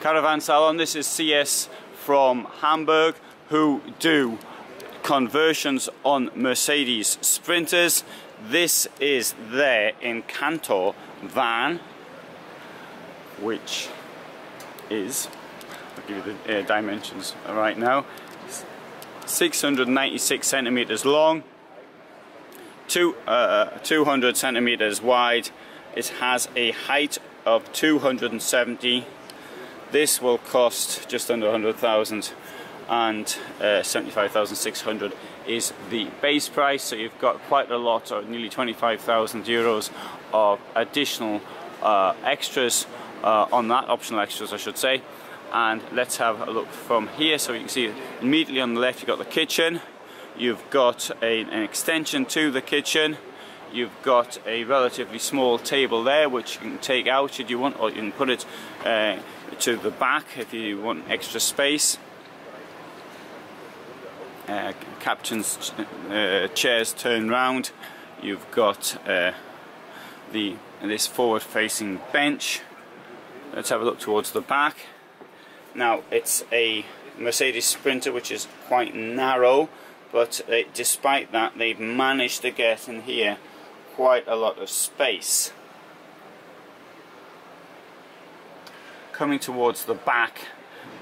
caravan salon. This is CS from Hamburg, who do conversions on Mercedes Sprinters. This is their Encanto van, which is, I'll give you the dimensions right now, 696 centimeters long, 200 centimeters wide. It has a height of 270. This will cost just under 100,000, and 75,600 is the base price. So you've got quite a lot, or nearly 25,000 euros of additional extras on that, optional extras I should say. And let's have a look from here. So you can see immediately on the left you've got the kitchen, you've got an extension to the kitchen, you've got a relatively small table there which you can take out should you want, or you can put it to the back if you want extra space. Captain's chairs turn round. You've got this forward-facing bench. Let's have a look towards the back. Now it's a Mercedes Sprinter which is quite narrow, but despite that they've managed to get in here quite a lot of space. Coming towards the back,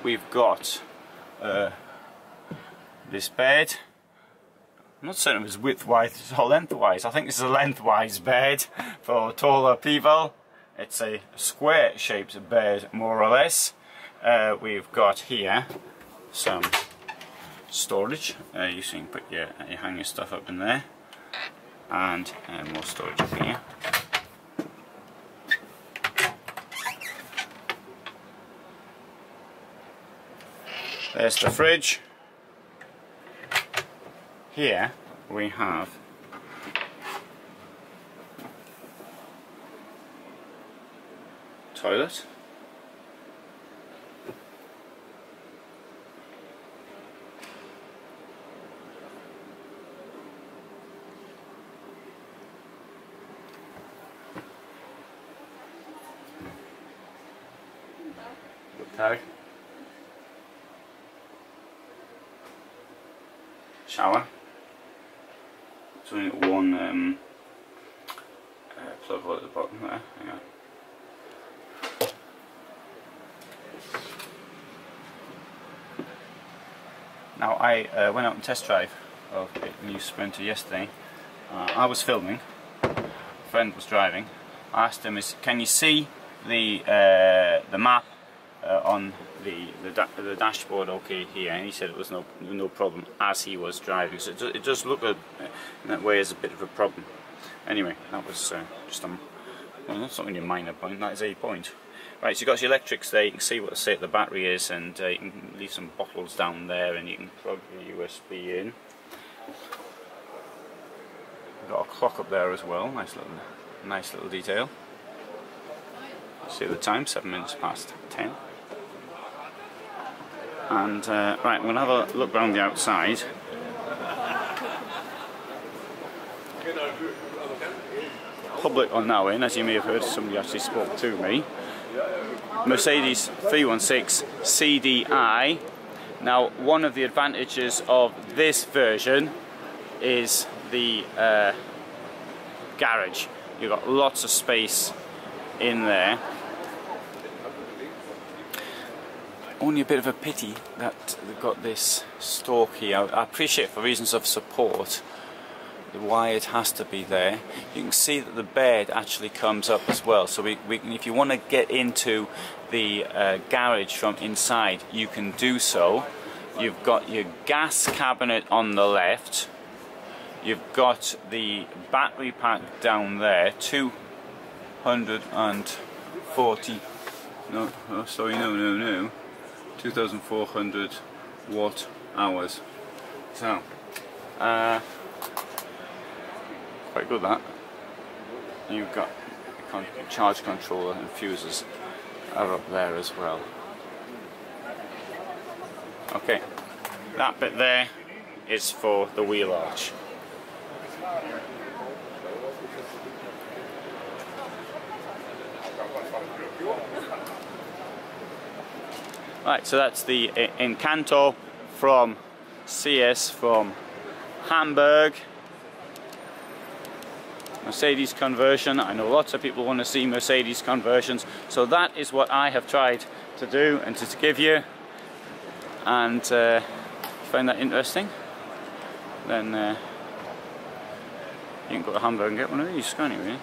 we've got this bed. I'm not certain if it's widthwise or lengthwise. I think this is a lengthwise bed for taller people. It's a square shaped bed more or less. We've got here some storage. You can put you hang your stuff up in there, and more storage up here. There's the fridge. Here we have toilet. Tag. Shower. It's only one plug hole at the bottom there. Hang on. Now I went out on test drive of a new Sprinter yesterday. I was filming. A friend was driving. I asked him, "Can you see the map on the dashboard okay here?" And he said it was no problem as he was driving. So it does look in that way as a bit of a problem. Anyway, that was just well, that's not really a minor point, that is a point. Right, so you've got your electrics there. You can see what the state of the battery is, and you can leave some bottles down there, and you can plug your USB in. We've got a clock up there as well, nice little detail. See the time, 7 minutes past 10. And right, we're going to have a look around the outside. Public are now in, as you may have heard, somebody actually spoke to me. Mercedes 316 CDI. Now, one of the advantages of this version is the garage. You've got lots of space in there. Only a bit of a pity that they've got this stalk here. I appreciate for reasons of support why it has to be there. You can see that the bed actually comes up as well, so we can, if you want to get into the garage from inside, you can do so. You've got your gas cabinet on the left, you've got the battery pack down there, 240 no, oh, sorry, no 2,400 watt hours. So quite good that. And you've got the charge controller and fuses are up there as well. Okay, that bit there is for the wheel arch. Right, so that's the Encanto from CS from Hamburg. Mercedes conversion. I know lots of people want to see Mercedes conversions, so that is what I have tried to do and to give you. And if you find that interesting, then you can go to Hamburg and get one of these, can't you, really?